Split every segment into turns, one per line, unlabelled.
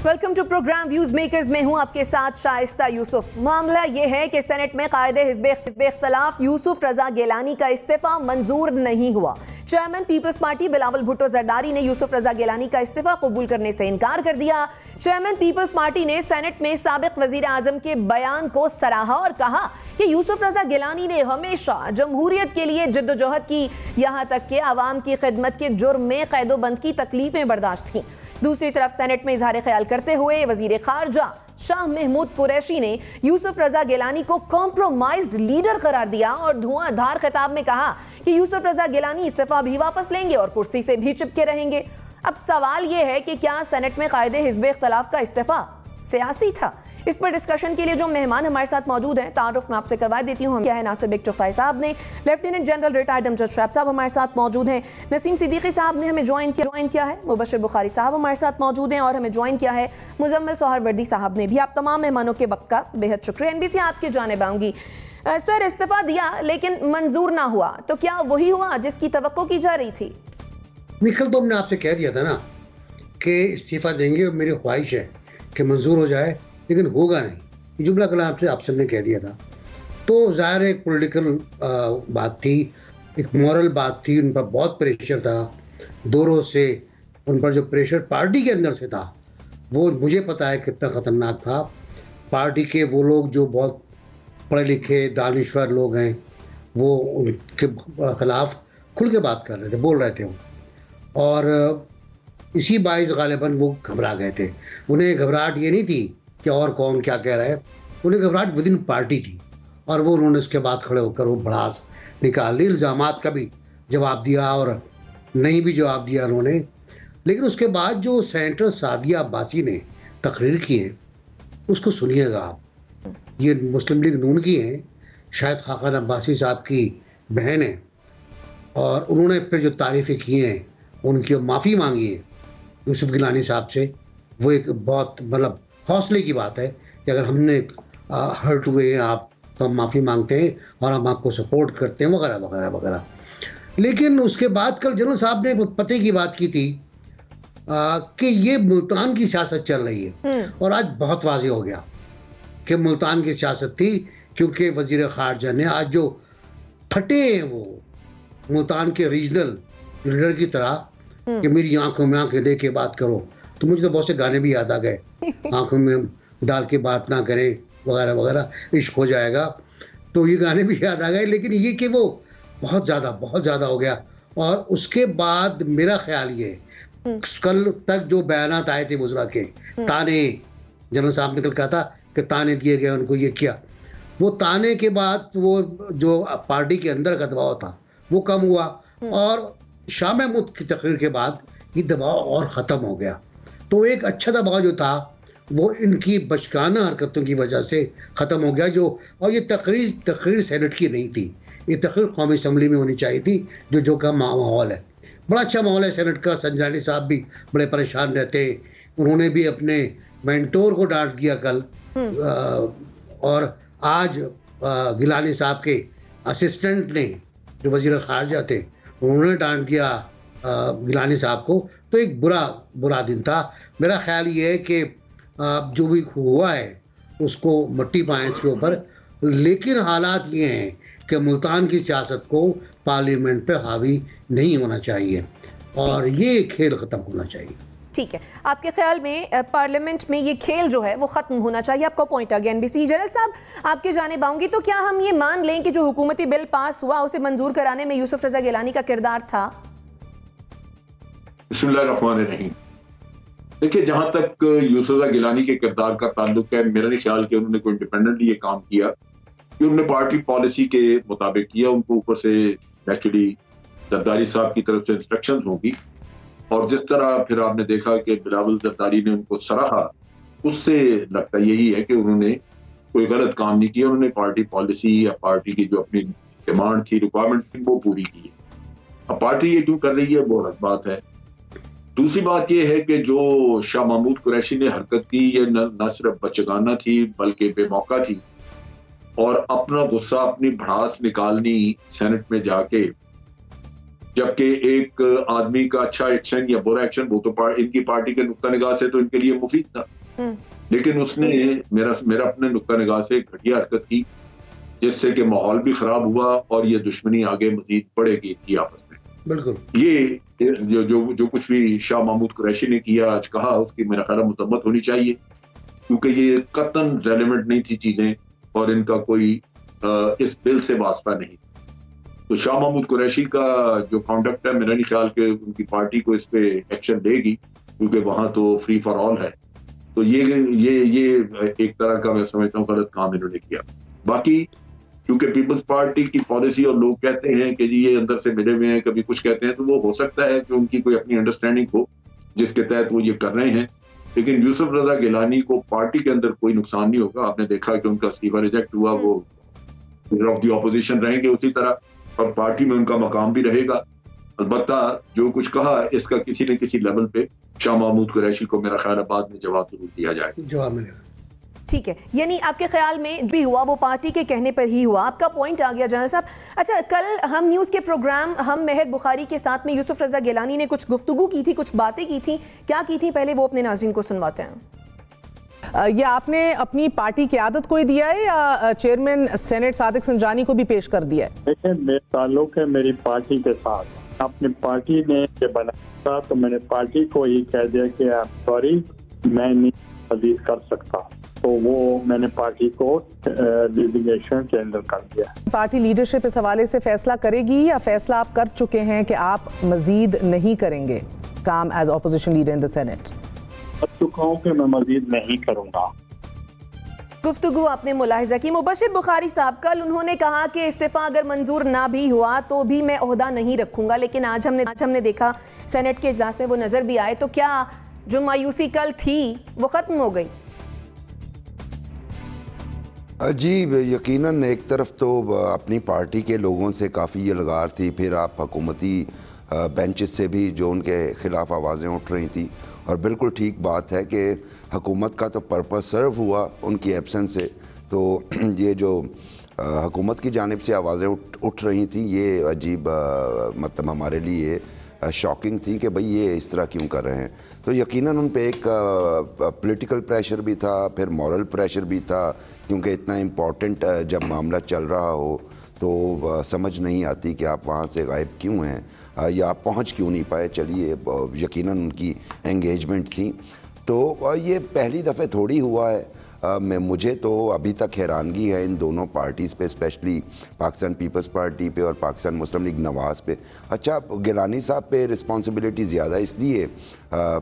Welcome to programme views makers में हूं आपके साथ शाइस्ता यूसुफ। मामला यह है कि सेनेट में कायदे हिज़्ब इख्तिलाफ यूसुफ रजा गिलानी का इस्तीफा मंजूर नहीं हुआ। चेयरमैन पीपल्स पार्टी बिलावल भुट्टो जरदारी ने यूसुफ रजा गिलानी का इस्तीफा कबूल करने से इनकार कर दिया। चेयरमैन पीपल्स पार्टी ने सेनेट में साबिक वजीर आजम के बयान को सराहा और कहा कि यूसुफ रजा गिलानी ने हमेशा जमहूरियत के लिए जद्दोजहद की, यहाँ तक कि आवाम की खिदमत के जुर्म में कैदोबंद की तकलीफें बर्दाश्त की। दूसरी तरफ सेनेट में इजहार ख्याल करते हुए वजीर खारजा शाह महमूद कुरैशी ने यूसुफ रजा गिलानी को कॉम्प्रोमाइज्ड लीडर करार दिया और धुआंधार खिताब में कहा कि यूसुफ रजा गिलानी इस्तीफा भी वापस लेंगे और कुर्सी से भी चिपके रहेंगे। अब सवाल यह है कि क्या सेनेट में कायदे हिज़्ब इख्तिलाफ का इस्तीफा सियासी था? इस पर डिस्कशन के लिए जो मेहमान हमारे साथ मौजूद हैं, तारुफ मैं आपसे करवा देती हूँ। क्या है नासिर बिग चुगताई साहब ने, लेफ्टिनेंट जनरल रिटायर्ड अमजद शैब साहब हमारे साथ मौजूद हैं, नसीम सिद्दीकी साहब ने हमें ज्वाइन किया है, मुबशर बुखारी साहब हमारे साथ मौजूद हैं और हमें ज्वाइन किया है मुजम्मिल सोहरवर्दी साहब ने भी। आप तमाम मेहमानों के वक्त का बेहद शुक्रिया। NBC आपकी जानिब आऊँगी। सर, इस्तीफा दिया लेकिन मंजूर ना हुआ, तो क्या वही हुआ जिसकी तवक्को की जा रही थी?
निखिल, तो हमने आपसे कह दिया था ना कि इस्तीफा देंगे, मेरी ख्वाहिश है कि मंजूर हो जाए, लेकिन होगा नहीं। ये जुमला कल आप सबने कह दिया था। तो ज़ाहिर एक पॉलिटिकल बात थी, एक मॉरल बात थी, उन पर बहुत प्रेशर था दो रोज से। उन पर जो प्रेशर पार्टी के अंदर से था वो मुझे पता है कितना ख़तरनाक था। पार्टी के वो लोग जो बहुत पढ़े लिखे दानिश्वर लोग हैं, वो उनके खिलाफ खुल के बात कर रहे थे, बोल रहे थे वो, और इसी बाइस गालिबन वो घबरा गए थे। उन्हें घबराहट ये नहीं थी कि और कौन क्या कह रहा है, उन्हें घबराहट विद इन पार्टी थी, और वो उन्होंने उसके बाद खड़े होकर वो भड़ास निकाल ली, इल्ज़ामात का भी जवाब दिया और नहीं भी जवाब दिया उन्होंने। लेकिन उसके बाद जो सेनेटर सादिया अब्बासी ने तकरीर की है उसको सुनिएगा आप। ये मुस्लिम लीग नून की हैं, शायद खाकान अब्बासी साहब की बहन है, और उन्होंने फिर जो तारीफ़ें की हैं उनकी माफ़ी मांगी है यूसुफ गिलानी साहब से। वो एक बहुत मतलब हौसले की बात है कि अगर हमने हर्ट हुए हैं आप, तो हम माफ़ी मांगते हैं और हम आपको सपोर्ट करते हैं वगैरह वगैरह वगैरह। लेकिन उसके बाद कल जनरल साहब ने पते की बात की थी कि ये मुल्तान की सियासत चल रही है, और आज बहुत वाज़ेह हो गया कि मुल्तान की सियासत थी, क्योंकि वज़ीर ख़ारजा ने आज जो फटे हैं वो मुल्तान के रीजनल लीडर की तरह कि मेरी आंखों में आंखें दे के बात करो, तो मुझे तो बहुत से गाने भी याद आ गए, आंखों में डाल के बात ना करें वगैरह वगैरह, इश्क हो जाएगा, तो ये गाने भी याद आ गए। लेकिन ये कि वो बहुत ज़्यादा हो गया। और उसके बाद मेरा ख्याल ये, कल तक जो बयानात आए थे वज़रा के, ताने, जनरल साहब ने कल कहा था कि ताने दिए गए उनको, ये किया, वो ताने के बाद वो जो पार्टी के अंदर का दबाव था वो कम हुआ, और शाह महमूद की तकरीर के बाद ये दबाव और ख़त्म हो गया। तो एक अच्छा दबाव जो था वो इनकी बचकाना हरकतों की वजह से ख़त्म हो गया। जो और ये तकरीर सेनेट की नहीं थी, ये तकरीर कौमी असम्बली में होनी चाहिए थी, जो का माहौल है, बड़ा अच्छा माहौल है सेनेट का। संजरानी साहब भी बड़े परेशान रहते, उन्होंने भी अपने मेंटोर को डांट दिया कल, और आज गिलानी साहब के असिस्टेंट ने जो वज़ीर ख़ारजा थे उन्होंने डांट दिया गिलानी साहब को। तो एक बुरा दिन था। मेरा ख्याल ये है कि जो भी हुआ है उसको मट्टी पाएं इसके ऊपर, लेकिन हालात ये हैं कि मुल्तान की सियासत को पार्लियामेंट पर हावी नहीं होना चाहिए और ये खेल ख़त्म होना चाहिए।
ठीक है, आपके ख्याल में पार्लियामेंट में ये खेल जो है वो ख़त्म होना चाहिए, आपका पॉइंट आ गया। NBC जनरल साहब आपके जानिब आऊँगी, तो क्या हम ये मान लें कि जो हुकूमती बिल पास हुआ उसे मंजूर कराने में यूसुफ रजा गिलानी का किरदार था?
बिस्मिल्लाहिर्रहमानिर्रहीम। देखिए, जहाँ तक यूसुफ रजा गिलानी के किरदार का ताल्लुक है, मेरा नहीं ख्याल कि उन्होंने कोई इंडिपेंडेंटली ये काम किया, कि उन्होंने पार्टी पॉलिसी के मुताबिक किया। उनको ऊपर से एक्चुअली जरदारी साहब की तरफ से इंस्ट्रक्शन होगी, और जिस तरह फिर आपने देखा कि बिलावल जरदारी ने उनको सराहा, उससे लगता यही है कि उन्होंने कोई गलत काम नहीं किया। उन्होंने पार्टी पॉलिसी या पार्टी की जो अपनी डिमांड थी, रिक्वायरमेंट थी, वो पूरी की। अब पार्टी ये क्यों कर रही है वो अलग बात है। दूसरी बात यह है कि जो शाह महमूद कुरैशी ने हरकत की, ये न सिर्फ बचगाना थी बल्कि बेमौका थी, और अपना गुस्सा, अपनी भड़ास निकालनी सेनेट में जाके जबकि एक आदमी का अच्छा एक्शन या बुरा एक्शन वो तो इनकी पार्टी के नुक्ता निगाह से तो इनके लिए मुफीद था, लेकिन उसने मेरा अपने नुक्ता निगाह से एक घटिया हरकत की जिससे कि माहौल भी खराब हुआ और ये दुश्मनी आगे मजीद बढ़ेगी इनकी आपस में।
बिल्कुल
ये जो कुछ भी शाह महमूद कुरैशी ने किया आज कहा, उसकी मेरा ख्याल मजम्मत होनी चाहिए, क्योंकि ये कतन रेलेवेंट नहीं थी चीजें और इनका कोई इस बिल से वास्ता नहीं। तो शाह महमूद कुरैशी का जो कॉन्डक्ट है, मेरा नहीं ख्याल कि उनकी पार्टी को इस पे एक्शन देगी, क्योंकि वहां तो फ्री फॉर ऑल है। तो ये एक तरह का मैं समझता हूँ गलत काम इन्होंने किया। बाकी क्योंकि पीपल्स पार्टी की पॉलिसी और लोग कहते हैं कि जी ये अंदर से मिले हुए हैं, कभी कुछ कहते हैं, तो वो हो सकता है कि उनकी कोई अपनी अंडरस्टैंडिंग हो जिसके तहत वो ये कर रहे हैं, लेकिन यूसुफ रजा गिलानी को पार्टी के अंदर कोई नुकसान नहीं होगा। आपने देखा कि उनका इस्तीफा रिजेक्ट हुआ, वो लीडर ऑफ द ऑपोजिशन रहेंगे उसी तरह और पार्टी में उनका मकाम भी रहेगा। अलबत्ता जो कुछ कहा इसका किसी न किसी लेवल पे शाह महमूद कुरैशी को मेरा ख्याल बाद में जवाब जरूर दिया जाएगा।
जवाब मिलेगा।
ठीक है, यानी आपके ख्याल में भी हुआ वो पार्टी के कहने पर ही हुआ। आपका पॉइंट आ गया जनरल साहब। अच्छा, कल हम न्यूज़ के प्रोग्राम हम मेहर बुखारी के साथ में यूसुफ रजा गिलानी ने कुछ गुफ्तगू की थी, कुछ बातें की थी। क्या की थी, पहले वो अपने नाज़रीन को सुनवाते हैं।
ये आपने अपनी पार्टी की आदत को ही दिया है या चेयरमैन सेनेट सादिक संजानी को भी पेश कर दिया है?
देखिए, मेरा ताल्लुक है मेरी पार्टी के साथ। अपनी पार्टी ने ये बनाया तो मैंने पार्टी को ही कह दिया कि सॉरी मैं नहीं मज़ीद कर सकता, तो वो मैंने पार्टी को डिजिग्नेशन के अंदर कर दिया।
पार्टी लीडरशिप इस हवाले से फैसला करेगी या फैसला आप कर चुके हैं कि आप मजीद नहीं करेंगे काम as opposition leader in the Senate?
कर चुका हूँ कि मैं मजीद नहीं करूँगा।
गुफ्तगू आपने मुलाहिजा की। मुबशिर बुखारी साहब कल उन्होंने कहा कि इस्तीफा अगर मंजूर ना भी हुआ तो भी मैं ओहदा नहीं रखूंगा, लेकिन आज हमने देखा सेनेट के इजलास में वो नजर भी आए। तो क्या जो मायूसी कल थी वो खत्म हो गई?
जी यकीनन एक तरफ तो अपनी पार्टी के लोगों से काफ़ी यलगार थी, फिर आप हुकूमती बेंचेस से भी जो उनके ख़िलाफ़ आवाज़ें उठ रही थी, और बिल्कुल ठीक बात है कि हुकूमत का तो पर्पस सर्व हुआ उनकी एब्सेंस से। तो ये जो हुकूमत की जानिब से आवाज़ें उठ रही थी, ये अजीब मतलब हमारे लिए शॉकिंग थी कि भाई ये इस तरह क्यों कर रहे हैं। तो यकीनन उन पे एक पॉलिटिकल प्रेशर भी था, फिर मॉरल प्रेशर भी था, क्योंकि इतना इम्पोर्टेंट जब मामला चल रहा हो तो समझ नहीं आती कि आप वहाँ से गायब क्यों हैं या आप पहुँच क्यों नहीं पाए। चलिए, यकीनन उनकी एंगेजमेंट थी। तो ये पहली दफ़े थोड़ी हुआ है। मुझे तो अभी तक हैरानगी है इन दोनों पार्टीज़ पे, स्पेशली पाकिस्तान पीपल्स पार्टी पे और पाकिस्तान मुस्लिम लीग नवाज़ पे। अच्छा, गिलानी साहब पे रिस्पॉन्सिबिलिटी ज़्यादा इसलिए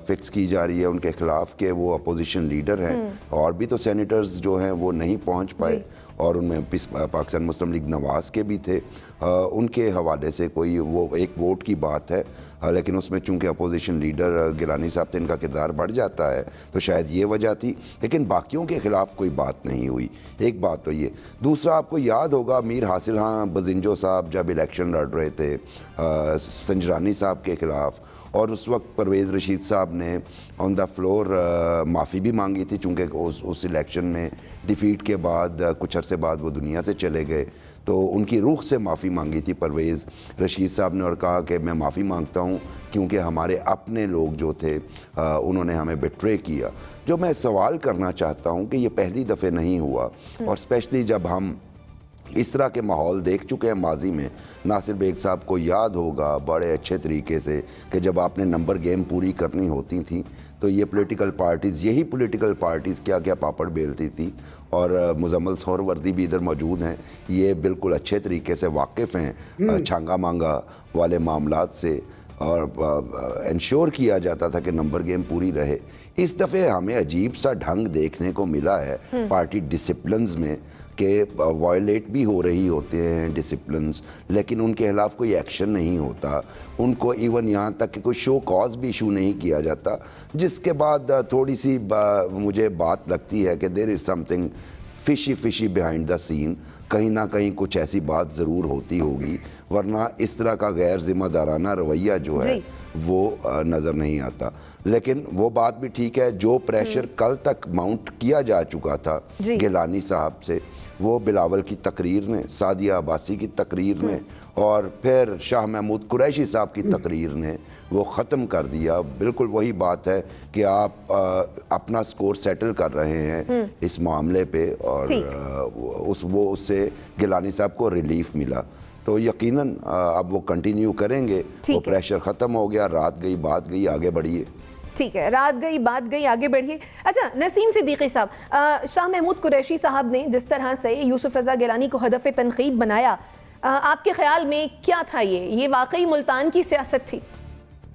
फिक्स की जा रही है उनके ख़िलाफ़ कि वो अपोजिशन लीडर हैं, और भी तो सेनेटर्स जो हैं वो नहीं पहुंच पाए, और उनमें पाकिस्तान मुस्लिम लीग नवाज़ के भी थे। उनके हवाले से कोई वो एक वोट की बात है, लेकिन उसमें चूंकि अपोजिशन लीडर गिलानी साहब थे, इनका किरदार बढ़ जाता है, तो शायद ये वजह थी। लेकिन बाकियों के ख़िलाफ़ कोई बात नहीं हुई, एक बात तो ये। दूसरा, आपको याद होगा मीर हासिल खां बजिंजो साहब जब इलेक्शन लड़ रहे थे संजरानी साहब के ख़िलाफ़, और उस वक्त परवेज़ रशीद साहब ने ऑन द फ्लोर माफ़ी भी मांगी थी, चूँकि उस इलेक्शन में डिफीट के बाद कुछ अरसे बाद वो दुनिया से चले गए, तो उनकी रूह से माफ़ी मांगी थी परवेज़ रशीद साहब ने, और कहा कि मैं माफ़ी मांगता हूँ क्योंकि हमारे अपने लोग जो थे उन्होंने हमें बिट्रे किया। जो मैं सवाल करना चाहता हूँ कि ये पहली दफ़े नहीं हुआ, और स्पेशली जब हम इस तरह के माहौल देख चुके हैं माजी में। नासिर बेग साहब को याद होगा बड़े अच्छे तरीके से कि जब आपने नंबर गेम पूरी करनी होती थी तो ये पॉलिटिकल पार्टीज़, यही पॉलिटिकल पार्टीज़ क्या क्या पापड़ बेलती थी, और मुजम्मल सोहरवर्दी भी इधर मौजूद हैं, ये बिल्कुल अच्छे तरीके से वाकिफ़ हैं छांगा मांगा वाले मामलात से, और इंश्योर किया जाता था कि नंबर गेम पूरी रहे। इस दफ़े हमें अजीब सा ढंग देखने को मिला है पार्टी डिसिप्लिन्स में कि वायलेट भी हो रही होते हैं डिसिप्लिन्स, लेकिन उनके खिलाफ कोई एक्शन नहीं होता। उनको इवन यहाँ तक कि कोई शो कॉज भी इशू नहीं किया जाता, जिसके बाद थोड़ी सी मुझे बात लगती है कि there is something fishy behind the scene. कहीं ना कहीं कुछ ऐसी बात ज़रूर होती होगी, वरना इस तरह का गैर जिम्मेदाराना रवैया जो है वो नज़र नहीं आता। लेकिन वो बात भी ठीक है, जो प्रेशर कल तक माउंट किया जा चुका था गिलानी साहब से, वो बिलावल की तकरीर ने, सादिया अब्बासी की तकरीर ने और फिर शाह महमूद कुरैशी साहब की तकरीर ने वो ख़त्म कर दिया। बिल्कुल वही बात है कि आप अपना स्कोर सेटल कर रहे हैं इस मामले पे और उससे गिलानी साहब को रिलीफ मिला, तो यकीनन अब वो कंटिन्यू करेंगे। वो प्रेशर ख़त्म हो गया, रात गई बात गई, आगे बढ़िए।
ठीक है, रात गई बात गई, आगे बढ़िए। अच्छा नसीम सिद्दीकी साहब, शाह महमूद कुरैशी साहब ने जिस तरह से यूसुफ रज़ा गिलानी को हदफ तनकीद बनाया, आपके ख्याल में क्या था ये वाकई मुल्तान की सियासत थी?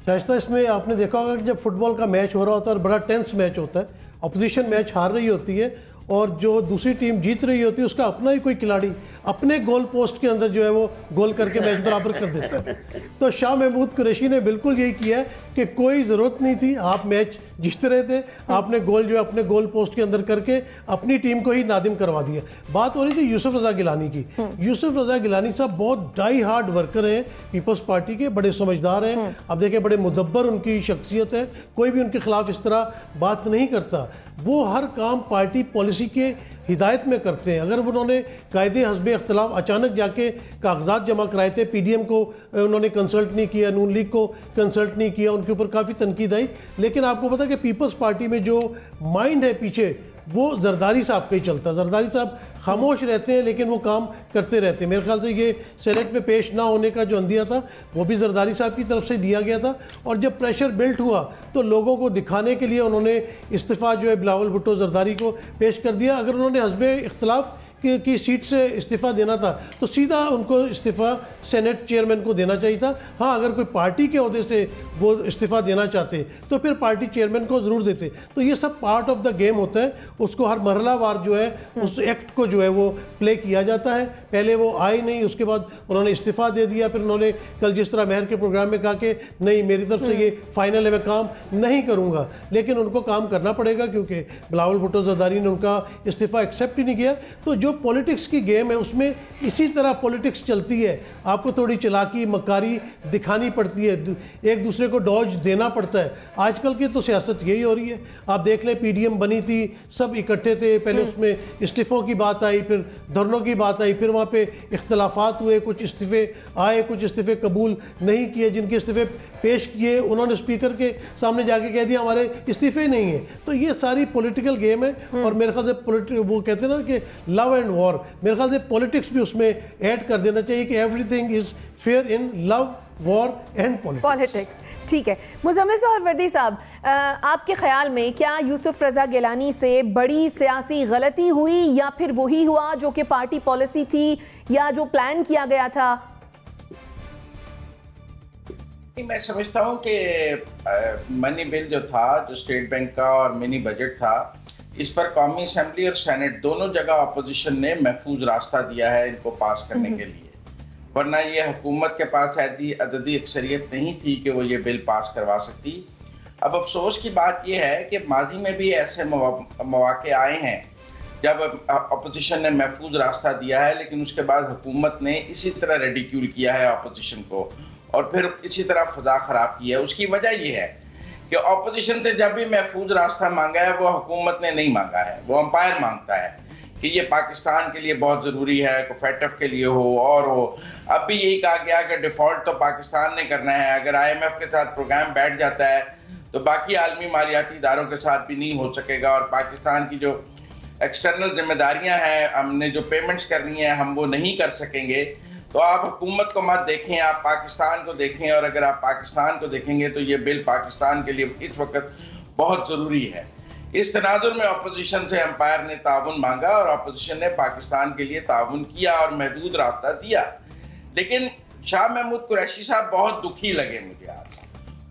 शाइस्ता, इसमें आपने देखा होगा कि जब फुटबॉल का मैच हो रहा होता है और बड़ा टेंस मैच होता है, अपोजिशन मैच हार रही होती है और जो दूसरी टीम जीत रही होती है, उसका अपना ही कोई खिलाड़ी अपने गोल पोस्ट के अंदर जो है वो गोल करके मैच बराबर कर देता है। तो शाह महमूद कुरैशी ने बिल्कुल यही किया है कि कोई ज़रूरत नहीं थी, आप मैच जीत रहे थे, आपने गोल जो है अपने गोल पोस्ट के अंदर करके अपनी टीम को ही नादिम करवा दिया। बात हो रही थी यूसुफ रज़ा गिलानी की। यूसुफ रज़ा गिलानी साहब बहुत डाई हार्ड वर्कर हैं पीपल्स पार्टी के, बड़े समझदार हैं। अब देखें बड़े मुदब्बर उनकी शख्सियत है, कोई भी उनके खिलाफ इस तरह बात नहीं करता। वो हर काम पार्टी पॉलिसी के हिदायत में करते हैं। अगर उन्होंने कायदे हस्बे इख्तलाफ अचानक जाके कागजात जमा कराए थे, पीडीएम को उन्होंने कंसल्ट नहीं किया, नून लीग को कंसल्ट नहीं किया, उनके ऊपर काफ़ी तनकीद आई। लेकिन आपको पता है कि पीपल्स पार्टी में जो माइंड है पीछे, वो जरदारी साहब का ही चलता। जरदारी साहब खामोश रहते हैं लेकिन वो काम करते रहते हैं। मेरे ख्याल से ये सेनेट में पेश ना होने का जो अंदिया था वो भी जरदारी साहब की तरफ से दिया गया था। और जब प्रेशर बिल्ट हुआ तो लोगों को दिखाने के लिए उन्होंने इस्तीफ़ा जो है बिलावल भुट्टो जरदारी को पेश कर दिया। अगर उन्होंने हस्बे इख्तलाफ की सीट से इस्तीफ़ा देना था तो सीधा उनको इस्तीफ़ा सेनेट चेयरमैन को देना चाहिए था। हाँ, अगर कोई पार्टी के ओहदे से वो इस्तीफ़ा देना चाहते तो फिर पार्टी चेयरमैन को ज़रूर देते। तो ये सब पार्ट ऑफ द गेम होता है, उसको हर मरहलावार जो है उस एक्ट को जो है वो प्ले किया जाता है। पहले वो आए नहीं, उसके बाद उन्होंने इस्तीफ़ा दे दिया, फिर उन्होंने कल जिस तरह महर के प्रोग्राम में कहा कि नहीं मेरी तरफ से ये फाइनल है, मैं काम नहीं करूँगा। लेकिन उनको काम करना पड़ेगा क्योंकि बिलावल भुट्टो जरदारी ने उनका इस्तीफ़ा एक्सेप्ट ही नहीं किया। तो जो पॉलिटिक्स की गेम है उसमें इसी तरह पॉलिटिक्स चलती है। आपको थोड़ी चालाकी मकारी दिखानी पड़ती है, एक दूसरे को डॉज देना पड़ता है। आजकल की तो सियासत यही हो रही है। आप देख लें, पीडीएम बनी थी, सब इकट्ठे थे, पहले उसमें इस्तीफ़ों की बात आई, फिर धरनों की बात आई, फिर वहाँ पे इख्तलाफात हुए, कुछ इस्तीफ़े आए, कुछ इस्तीफ़े कबूल नहीं किए। जिनके इस्तीफ़े पेश किए उन्होंने स्पीकर के सामने जाके कह दिया हमारे इस्तीफ़े नहीं है। तो ये सारी पॉलिटिकल गेम है और मेरे ख्याल से वो कहते हैं ना कि लव एंड वॉर, मेरे ख्याल से पॉलिटिक्स भी उसमें ऐड कर देना चाहिए कि everything is fair in love war and politics.
ठीक है, मुज़म्मिल और वर्दी साहब, आपके ख्याल में क्या यूसुफ रज़ा गिलानी से बड़ी सियासी गलती हुई या फिर वही हुआ जो कि पार्टी पॉलिसी थी या जो प्लान किया गया था?
मैं समझता हूँ कि मनी बिल जो था, जो स्टेट बैंक का और मिनी बजट था, इस पर कौमी असेंबली और सेनेट दोनों जगह अपोजिशन ने महफूज रास्ता दिया है इनको पास करने के लिए। वरना ये हुकूमत के पास अददी अक्सरियत नहीं थी कि वो ये बिल पास करवा सकती। अब अफसोस की बात यह है कि माजी में भी ऐसे मौके आए हैं जब अपोजिशन ने महफूज रास्ता दिया है, लेकिन उसके बाद हुकूमत ने इसी तरह रेडिक्यूल किया है अपोजिशन को और फिर इसी तरह फजा खराब की है। उसकी वजह यह है कि अपोजिशन से जब भी महफूज रास्ता मांगा है वो हुकूमत ने नहीं मांगा है, वो अंपायर मांगता है कि ये पाकिस्तान के लिए बहुत ज़रूरी है, कोफेटफ के लिए हो और हो। अब भी यही कहा गया कि डिफ़ॉल्ट तो पाकिस्तान ने करना है। अगर IMF के साथ प्रोग्राम बैठ जाता है तो बाकी आलमी मालियाती इदारों के साथ भी नहीं हो सकेगा और पाकिस्तान की जो एक्सटर्नल जिम्मेदारियां हैं, हमने जो पेमेंट्स करनी है, हम वो नहीं कर सकेंगे। तो आप हुकूमत को मत देखें, आप पाकिस्तान को देखें और अगर आप पाकिस्तान को देखेंगे तो ये बिल पाकिस्तान के लिए इस वक्त बहुत ज़रूरी है। इस तनाजुर में अपोजिशन से एम्पायर ने ताउन मांगा और अपोजिशन ने पाकिस्तान के लिए ताउन किया और महदूद रास्ता दिया। लेकिन शाह महमूद कुरैशी साहब बहुत दुखी लगे मुझे आज।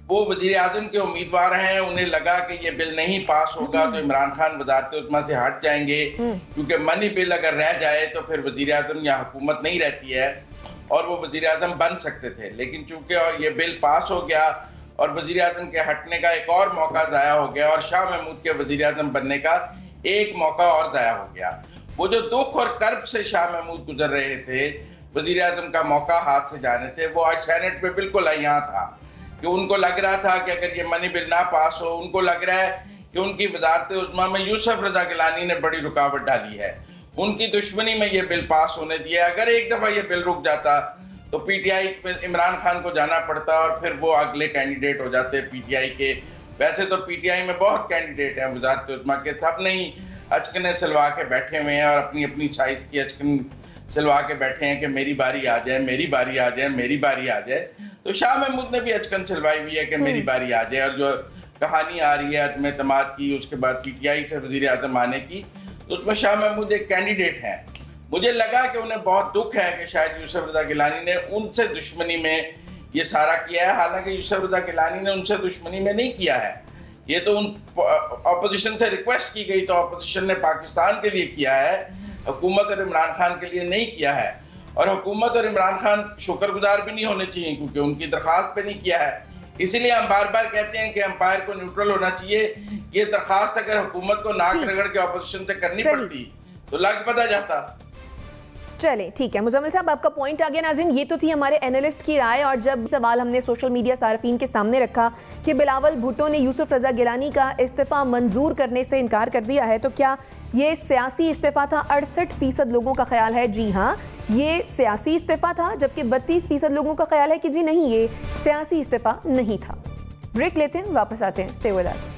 वो वजीर आजम के उम्मीदवार हैं, उन्हें लगा कि ये बिल नहीं पास होगा तो इमरान खान वज़ारत उज़्मा से हट जाएंगे, क्योंकि मनी बिल अगर रह जाए तो फिर वजीर आजम या हुकूमत नहीं रहती है और वो वजीर आजम बन सकते थे। लेकिन चूंकि ये बिल पास हो गया और वजीर आजम के हटने का एक और मौका ज़ाया हो गया और शाह महमूद के वजीर आजम बनने का एक मौका और ज़ाया हो गया। वो जो दुख और कर्ब से शाह महमूद गुजर रहे थे, वजीर आजम का मौका हाथ से जाने थे, वो आज सेनेट में बिल्कुल यहाँ था कि उनको लग रहा था कि अगर ये मनी बिल ना पास हो, उनको लग रहा है कि उनकी वजारत उज़्मा में यूसुफ रजा गिलानी ने बड़ी रुकावट डाली है, उनकी दुश्मनी में ये बिल पास होने दिया। अगर एक दफा ये बिल रुक जाता तो पीटीआई पे इमरान खान को जाना पड़ता और फिर वो अगले कैंडिडेट हो जाते पीटीआई के। वैसे तो पीटीआई में बहुत कैंडिडेट हैं वजारत उज़्मा के, सब नहीं अचकने सिलवा के बैठे हुए हैं और अपनी अपनी साइड की अचकन सिलवा के बैठे हैं कि मेरी बारी आ जाए, मेरी बारी आ जाए, मेरी बारी आ जाए। तो शाह महमूद ने भी अचकन सिलवाई हुई है कि मेरी बारी आ जाए। और जो कहानी आ रही है अदम एतमाद की, उसके बाद पीटीआई से वजीर आजम आने की, तो उसमें शाह महमूद एक कैंडिडेट हैं। मुझे लगा कि उन्हें बहुत दुख है कि शायद यूसुफ रजा गिलानी ने उनसे दुश्मनी में ये सारा किया है। हालांकि यूसुफ रजा गिलानी ने उनसे दुश्मनी में नहीं किया है, ये तो अपोजिशन से रिक्वेस्ट की गई, तो अपोजिशन ने पाकिस्तान के लिए किया है, हुकूमत और इमरान खान के लिए नहीं किया है। और हुकूमत और इमरान खान शुक्रगुजार भी नहीं होने चाहिए क्योंकि उनकी दरख्वास्त पे नहीं किया है। इसीलिए हम बार बार कहते हैं कि अंपायर को न्यूट्रल होना चाहिए। ये दरख्वास्त अगर हुकूमत को नाक रगड़ के अपोजिशन से करनी पड़ती तो लग पता जाता।
चले ठीक है मुजम्मिल साहब, आपका पॉइंट आ गया। नाज़रीन, ये तो थी हमारे एनालिस्ट की राय। और जब सवाल हमने सोशल मीडिया सार्फिन के सामने रखा कि बिलावल भुट्टो ने यूसुफ रजा गिलानी का इस्तीफा मंजूर करने से इनकार कर दिया है, तो क्या ये सियासी इस्तीफा था? 68% लोगों का ख्याल है जी हाँ ये सियासी इस्तीफा था, जबकि 32% लोगों का ख्याल है कि जी नहीं, ये सियासी इस्तीफा नहीं था। ब्रेक लेते हैं, वापस आते हैं। Stay with us.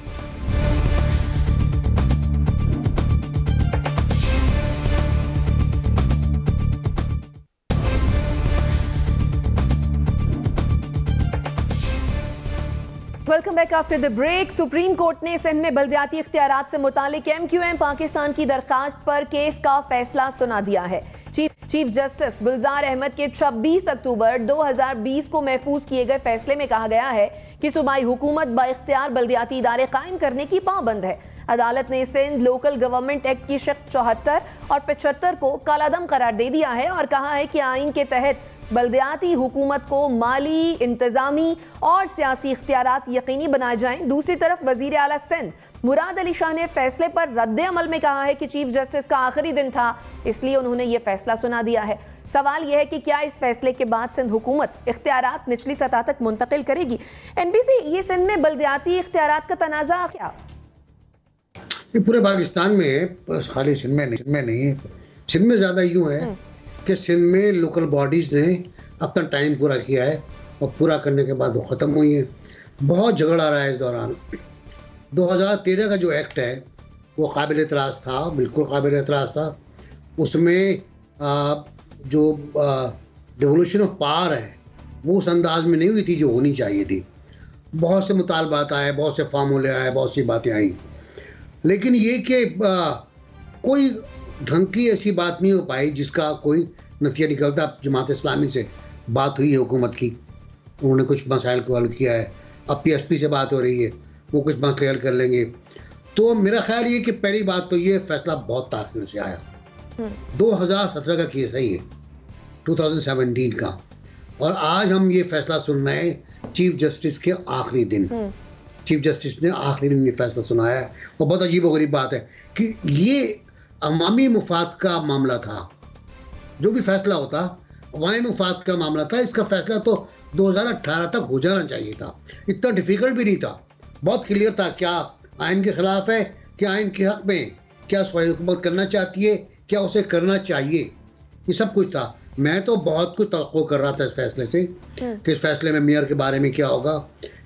Welcome back after the break. Supreme Court ने सिंध में बल्दियाती इख्तियारात से मुतालिक MQM पाकिस्तान की दरखास्त पर केस का फैसला सुना दिया है। चीफ जस्टिस गुलजार अहमद के 26 अक्टूबर 2020 को महफूज किए गए फैसले में कहा गया है कि सूबाई हुकूमत बाइख्तियार बल्दियाती इदारे कायम करने की पाबंद है। अदालत ने सिंध लोकल गवर्नमेंट एक्ट की शक 74 और 75 को कालादम करार दे दिया है और कहा है कि आइन के तहत बल्दियाती हुकूमत को माली, इंतजामी और सियासी इख्तियारात यकीनी बनाए जाएं। दूसरी तरफ वजीर आला सिंध मुराद अली शाह ने फैसले पर रद्द अमल में कहा है कि चीफ जस्टिस का आखिरी दिन था, इसलिए उन्होंने ये फैसला सुना दिया है। सवाल यह है कि क्या इस फैसले के बाद सिंध हुकूमत इख्तियारात निचली सतह तक मुंतकिल करेगी? NBC, ये सिंध में बल्दियाती इख्तियारात का तनाज़ा क्या?
ये पूरे पाकिस्तान में, खाली सिंध में नहीं, सिंध में ज़्यादा यूँ है कि सिंध में लोकल बॉडीज़ ने अपना टाइम पूरा किया है और पूरा करने के बाद वो ख़त्म हुई है। बहुत झगड़ा रहा है इस दौरान। 2013 का जो एक्ट है वो काबिल एतराज़ था, बिल्कुल काबिल एतराज़ था। उसमें जो डिवोल्यूशन ऑफ पावर है वो उस अंदाज में नहीं हुई थी जो होनी चाहिए थी। बहुत से मुतालबात आए, बहुत से फार्मूले आए, बहुत सी बातें आई, लेकिन ये कि कोई ढंग की ऐसी बात नहीं हो पाई जिसका कोई नतीजा निकलता। जमात इस्लामी से बात हुई है हुकूमत की, उन्होंने कुछ मसाइल को हल किया है। अब PSP से बात हो रही है, वो कुछ मसले हल कर लेंगे। तो मेरा ख्याल ये कि पहली बात तो ये फैसला बहुत ताख़ीर से आया। 2017 का केस है ये, 2017 का, और आज हम ये फैसला सुन रहे हैं चीफ जस्टिस के आखिरी दिन। चीफ जस्टिस ने आखिरी दिन ये फैसला सुनाया है। और बहुत अजीबोगरीब बात है कि ये अवामी मुफाद का मामला था। जो भी फैसला होता अवामी मुफाद का मामला था। इसका फैसला तो 2018 तक हो जाना चाहिए था। इतना डिफ़िकल्ट भी नहीं था, बहुत क्लियर था क्या आइन के ख़िलाफ़ है, क्या आइन के हक़ में, क्या सूबाई हुकूमत करना चाहती है, क्या उसे करना चाहिए, ये सब कुछ था। मैं तो बहुत कुछ तवक्को कर रहा था इस फैसले से कि इस फैसले में मेयर के बारे में क्या होगा,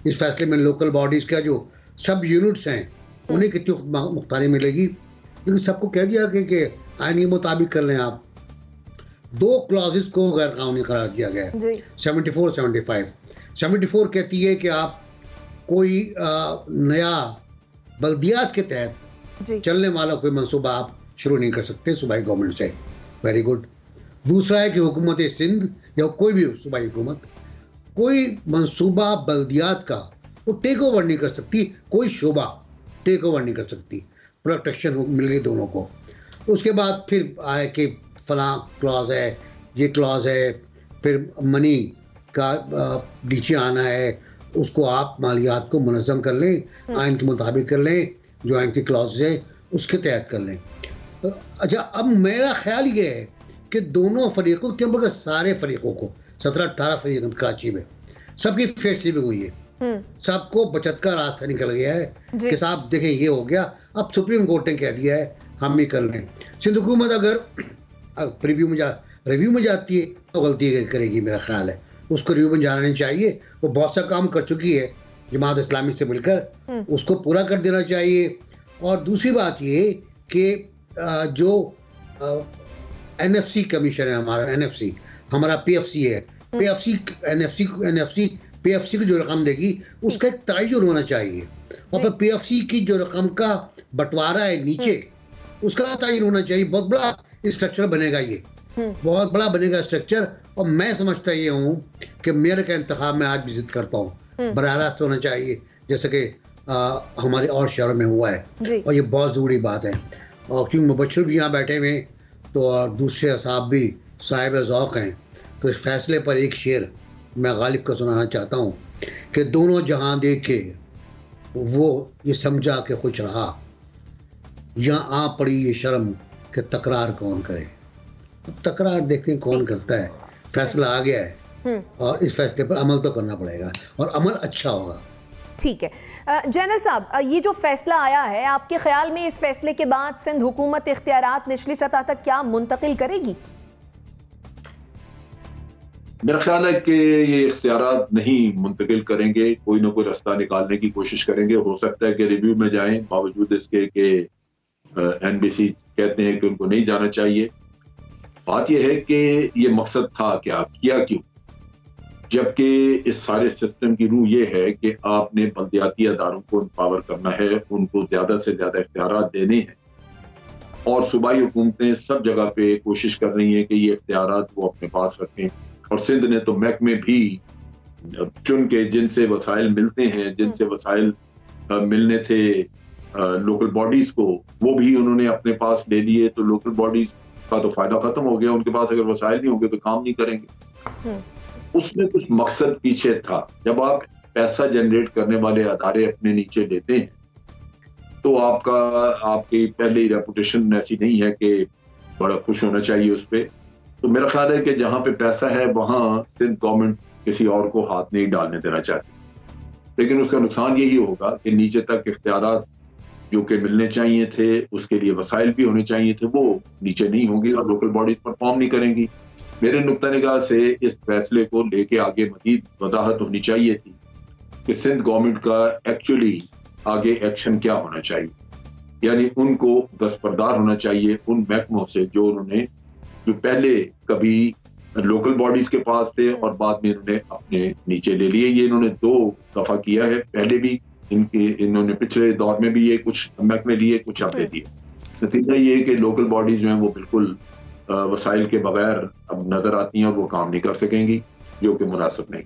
इस फैसले में लोकल बॉडीज़ का जो सब यूनिट्स हैं उन्हें कितनी मुख्तारी मिलेगी। लेकिन सबको कह दिया कि आइन के मुताबिक कर लें आप। 2 क्लॉजेस को गैर कानूनी करार दिया गया है, 74, 75। 74 कहती है कि आप कोई नया बल्दियात के तहत चलने वाला कोई मनसूबा आप शुरू नहीं कर सकते सूबाई गवर्नमेंट से। Very good. दूसरा है कि हुकूमत सिंध या कोई भी सूबाई हुकूमत कोई मनसूबा बल्दियात का वो टेक ओवर नहीं कर सकती, कोई शोबा टेक ओवर नहीं कर सकती। प्रोटेक्शन मिल गई दोनों को। उसके बाद फिर आए कि फलां क्लॉज है, ये क्लॉज है, फिर मनी का नीचे आना है, उसको आप मालियात को मुनज़्ज़म कर लें, आइन के मुताबिक कर लें, जो आइन की क्लॉज है उसके तहत कर लें। अच्छा, अब मेरा ख्याल ये है कि दोनों फरीकों के, बल्कि सारे फरीकों को, 17-18 फरीक कराची में, सबकी फेस हुई है, सबको बचत का रास्ता निकल गया है कि साहब देखें ये हो गया, अब सुप्रीम कोर्ट ने कह दिया है हम ही कर लें। सिंध हुकूमत अगर रिव्यू में जाती है तो गलती करेगी, मेरा ख्याल है उसको रिव्यू में जाना नहीं चाहिए। वो बहुत सा काम कर चुकी है जमात इस्लामी से मिलकर, उसको पूरा कर देना चाहिए। और दूसरी बात ये कि जो NFC कमीशन है हमारा, NFC हमारा PFC है, PFC को जो रकम देगी उसका एक तयन होना चाहिए, और फिर PFC की जो रकम का बंटवारा है नीचे उसका तयन होना चाहिए। बहुत बड़ा स्ट्रक्चर बनेगा, ये बहुत बड़ा बनेगा स्ट्रक्चर। और मैं समझता ये हूँ कि मेयर का इंतखाब मैं आज भी जिद करता हूँ बराह रास्त होना चाहिए, जैसे कि हमारे और शहरों में हुआ है, और ये बहुत ज़रूरी बात है। और क्योंकि मुबशर भी यहाँ बैठे हुए तो और दूसरे साहब भी साहिब ज़ौक़ हैं, तो इस फैसले पर एक शेर मैं गालिब को सुनाना चाहता हूँ कि दोनों जहां देखे वो ये समझा के खुश रहा, यहाँ आ पड़ी ये शर्म कि तकरार कौन करे। तकरार देखते हैं कौन करता है, फैसला आ गया है और इस फैसले पर अमल तो करना पड़ेगा और अमल अच्छा होगा।
ठीक है जैनल साहब, ये जो फैसला आया है, आपके ख्याल में इस फैसले के बाद सिंध हुकूमत इख्तियारात निचली सतह तक क्या मुंतकिल करेगी?
मेरा ख्याल है कि ये इख्तियारात नहीं मुंतकिल करेंगे, कोई ना कोई रास्ता निकालने की कोशिश करेंगे। हो सकता है कि रिव्यू में जाएं, बावजूद इसके कि NBC कहते हैं कि उनको नहीं जाना चाहिए। बात यह है कि ये मकसद था क्या, किया क्यों, जबकि इस सारे सिस्टम की रूह ये है कि आपने बल्दियाती अदारों को एम्पावर करना है, उनको ज़्यादा से ज़्यादा इख्तियारात देने हैं, और सूबाई हुकूमतें सब जगह पे कोशिश कर रही हैं कि ये इख्तियारात वो अपने पास रखें। और सिंध ने तो महकमे भी चुन के जिनसे वसाइल मिलते हैं, जिनसे वसाइल मिलने थे लोकल बॉडीज को, वो भी उन्होंने अपने पास ले लिए। तो लोकल बॉडीज का तो फायदा खत्म हो गया, उनके पास अगर वसाइल नहीं होंगे तो काम नहीं करेंगे। उसमें कुछ मकसद पीछे था। जब आप पैसा जनरेट करने वाले अदारे अपने नीचे लेते हैं तो आपकी पहले ही रेपुटेशन ऐसी नहीं है कि बड़ा खुश होना चाहिए उस पर। तो मेरा ख्याल है कि जहां पे पैसा है वहां सिंध गवर्नमेंट किसी और को हाथ नहीं डालने देना चाहती, लेकिन उसका नुकसान यही होगा कि नीचे तक इख्तियारात जो कि मिलने चाहिए थे, उसके लिए वसाइल भी होने चाहिए थे, वो नीचे नहीं होंगे और लोकल बॉडीज परफॉर्म नहीं करेंगी। मेरे नुक्ता निगाह से इस फैसले को लेके आगे मजीद वजाहत होनी चाहिए थी कि सिंध गवर्नमेंट का एक्चुअली आगे एक्शन क्या होना चाहिए, यानी उनको दस्तबरदार होना चाहिए उन महकमों से जो पहले कभी लोकल बॉडीज के पास थे और बाद में इन्होंने अपने नीचे ले लिए। ये इन्होंने 2 दफा किया है, पहले भी इन्होंने पिछले दौर में भी ये कुछ महकमे लिए, कुछ अब दे दिए। नतीजा ये है कि लोकल बॉडीज जो हैं वो बिल्कुल वसाइल के बगैर अब नजर आती हैं और वो काम नहीं कर सकेंगी, जो कि मुनासिब नहीं।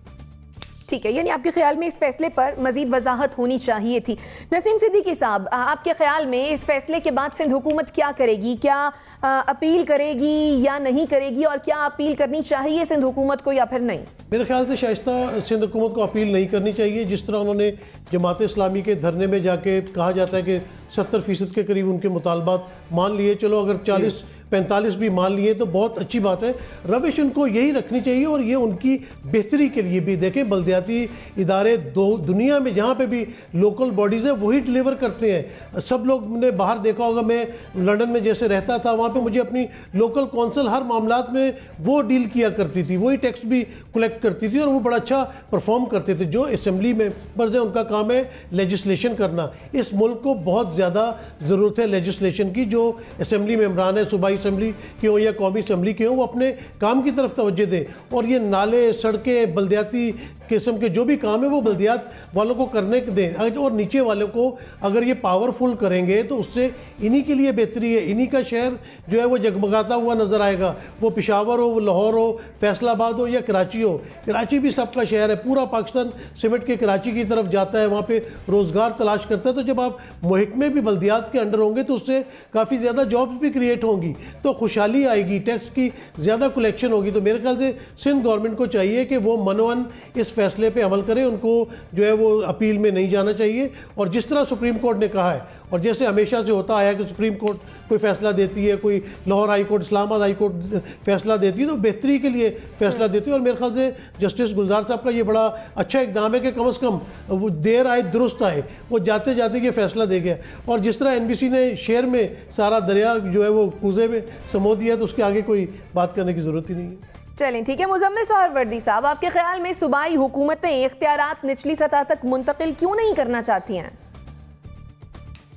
ठीक है, यानी आपके ख्याल में इस फैसले पर मजीद वजाहत होनी चाहिए थी। नसीम सिद्दीकी साहब, आपके ख्याल में इस फैसले के बाद सिंध हुकूमत क्या करेगी? क्या अपील करेगी या नहीं करेगी, और क्या अपील करनी चाहिए सिंध हुकूमत को या फिर नहीं?
मेरे ख्याल से शाइस्ता सिंध हुकूमत को अपील नहीं करनी चाहिए। जिस तरह उन्होंने जमात इस्लामी के धरने में जाके कहा जाता है कि 70% के करीब उनके मुतालबात मान लिए, चलो अगर 40-45 भी मान लिए तो बहुत अच्छी बात है। रविश उनको यही रखनी चाहिए और ये उनकी बेहतरी के लिए भी। देखें, बल्दियाती इदारे दुनिया में जहाँ पे भी लोकल बॉडीज़ है वही डिलीवर करते हैं। सब लोग ने बाहर देखा होगा, मैं लंदन में जैसे रहता था वहाँ पे मुझे अपनी लोकल कौंसिल हर मामलात में वो डील किया करती थी, वही टैक्स भी कलेक्ट करती थी और वो बड़ा अच्छा परफॉर्म करते थे। जो असम्बली मेंबर्स हैं उनका काम है लेजिस्लेशन करना। इस मुल्क को बहुत ज़्यादा ज़रूरत है लेजिस्लेशन की। जो असम्बली मेंबरान है, सूबाई असम्बली के हो या कौमी असम्बली के हो, वो अपने काम की तरफ तवज्जो दें और ये नाले, सड़कें, बल्दियाती किस्म के जो भी काम है वो बल्दियात वालों को करने दें। और नीचे वालों को अगर ये पावरफुल करेंगे तो उससे इन्हीं के लिए बेहतरी है। इन्हीं का शहर जो है वो जगमगाता हुआ नज़र आएगा। वो पेशावर हो, वो लाहौर हो, फैसलाबाद हो या कराची हो। कराची भी सबका शहर है, पूरा पाकिस्तान सिमट के कराची की तरफ जाता है, वहाँ पे रोज़गार तलाश करता है। तो जब आप महकमे भी बल्दियात के अंडर होंगे तो उससे काफ़ी ज़्यादा जॉब्स भी क्रिएट होंगी, तो खुशहाली आएगी, टैक्स की ज़्यादा कलेक्शन होगी। तो मेरे ख्याल से सिंध गवर्नमेंट को चाहिए कि वो मनोवन इस फैसले पे अमल करें, उनको जो है वो अपील में नहीं जाना चाहिए। और जिस तरह सुप्रीम कोर्ट ने कहा है और जैसे हमेशा से होता आया कि सुप्रीम कोर्ट कोई फैसला देती है, कोई Lahore high court, Islamabad high court फैसला देती है तो बेहतरी के लिए फैसला देती है। और मेरे ख्याल से जस्टिस गुलजार साहब का ये बड़ा अच्छा इकदाम है कि कम से कम वो देर आए दुरुस्त आए, वो जाते जाते ये फैसला दे गया। और जिस तरह NBC ने शेर में सारा दरिया जो है वो कूजे में समो दिया तो उसके आगे कोई बात करने की ज़रूरत ही नहीं है।
चलें ठीक है, मुजम्मिल सोहरावर्दी साहब, आपके ख्याल में सूबाई हुकूमतें इख्तियारात निचली सतह तक मुंतकिल क्यों नहीं करना चाहती हैं?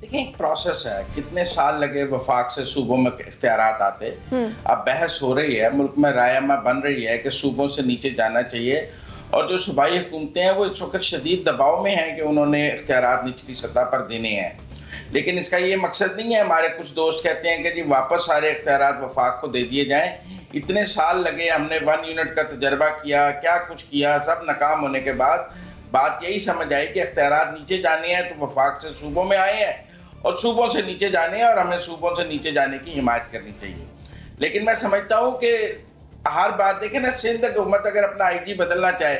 देखिए, एक प्रोसेस है, कितने साल लगे वफाक से सूबों में इख्तियारात आते। अब बहस हो रही है, मुल्क में रायमा बन रही है कि सूबों से नीचे जाना चाहिए, और जो सूबाई हुकूमतें हैं वो इस वक्त शदीद दबाव में हैं कि उन्होंने इख्तियारात निचली सतह पर देने हैं। लेकिन इसका ये मकसद नहीं है। हमारे कुछ दोस्त कहते हैं कि जी वापस सारे इख्तियारात वफाक को दे दिए जाएं। इतने साल लगे, हमने 1 यूनिट का तजर्बा किया, क्या कुछ किया, सब नाकाम होने के बाद बात यही समझ आई कि इख्तियारात नीचे जाने हैं तो वफाक से सूबों में आए हैं, और सूबों से नीचे जाने हैं और हमें सूबों से नीचे जाने की हिमायत करनी चाहिए। लेकिन मैं समझता हूँ कि हर बात देखें ना, सिंध हुकूमत अगर अपना IG बदलना चाहे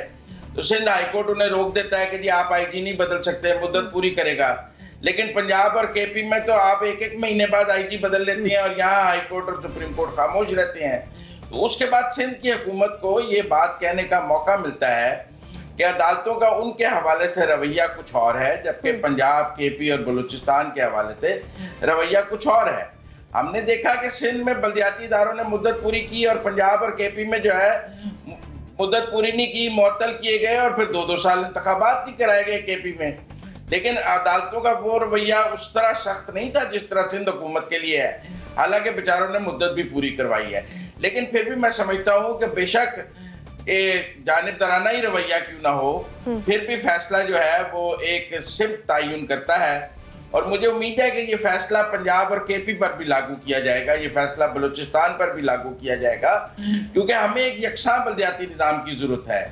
तो सिंध हाईकोर्ट उन्हें रोक देता है कि जी आप IG नहीं बदल सकते, मुद्दत पूरी करेगा। लेकिन पंजाब और KP में तो आप 1-1 महीने बाद IG बदल लेते हैं और यहाँ हाईकोर्ट और सुप्रीम कोर्ट खामोश रहते हैं। तो उसके बाद सिंध की हुकूमत को ये बात कहने का मौका मिलता है कि अदालतों का उनके हवाले से रवैया कुछ और है, जबकि पंजाब, KP और बलूचिस्तान के हवाले से रवैया कुछ और है। हमने देखा कि सिंध में बल्दियाती इदारों ने मुद्दत पूरी की और पंजाब और KP में जो है मुद्दत पूरी नहीं की, मुअत्तल किए गए और फिर 2-2 साल इंतखाबात नहीं कराए गए KP में। लेकिन अदालतों का वो रवैया उस तरह सख्त नहीं था जिस तरह सिंध हुकूमत के लिए है, हालांकि बेचारों ने मुद्दत भी पूरी करवाई है। लेकिन फिर भी मैं समझता हूँ कि बेशक जानिबदाराना ही रवैया क्यों ना हो, फिर भी फैसला जो है वो एक सिम्त तयन करता है। और मुझे उम्मीद है कि ये फैसला पंजाब और KP पर भी लागू किया जाएगा, ये फैसला बलूचिस्तान पर भी लागू किया जाएगा, क्योंकि हमें एक यकसा बल्दियाती निज़ाम की जरूरत है।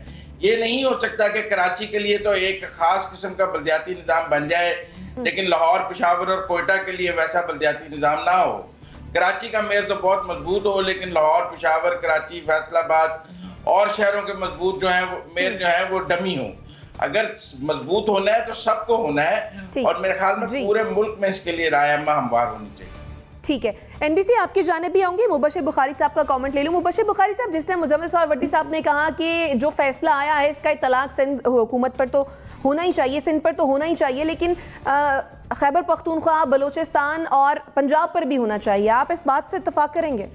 ये नहीं हो सकता कि कराची के लिए तो एक खास किस्म का बल्दियाती निज़ाम बन जाए, लेकिन लाहौर, पेशावर और कोयटा के लिए वैसा बल्दियाती निज़ाम ना हो। कराची का मेयर तो बहुत मजबूत हो, लेकिन लाहौर, पेशावर, कराची, फैसलाबाद और शहरों के मजबूत जो है मेयर जो है वो डमी हो। अगर मजबूत होना है तो सबको होना है, और मेरे ख्याल में पूरे मुल्क में इसके लिए रायमा हमवार होनी चाहिए।
ठीक है, NBC आपकी जानिब भी आऊंगी। मुबशिर बुखारी साहब का कमेंट ले लूं। मुबशिर बुखारी साहब, जिसने मुजम्मिल सोहरावर्दी साहब ने कहा कि जो फैसला आया है इसका इतलाक सिंध हुकूमत पर तो होना ही चाहिए, सिंध पर तो होना ही चाहिए, लेकिन खैबर पख्तूनख्वा, बलूचिस्तान और पंजाब पर भी होना चाहिए, आप इस बात से इत्तफाक करेंगे?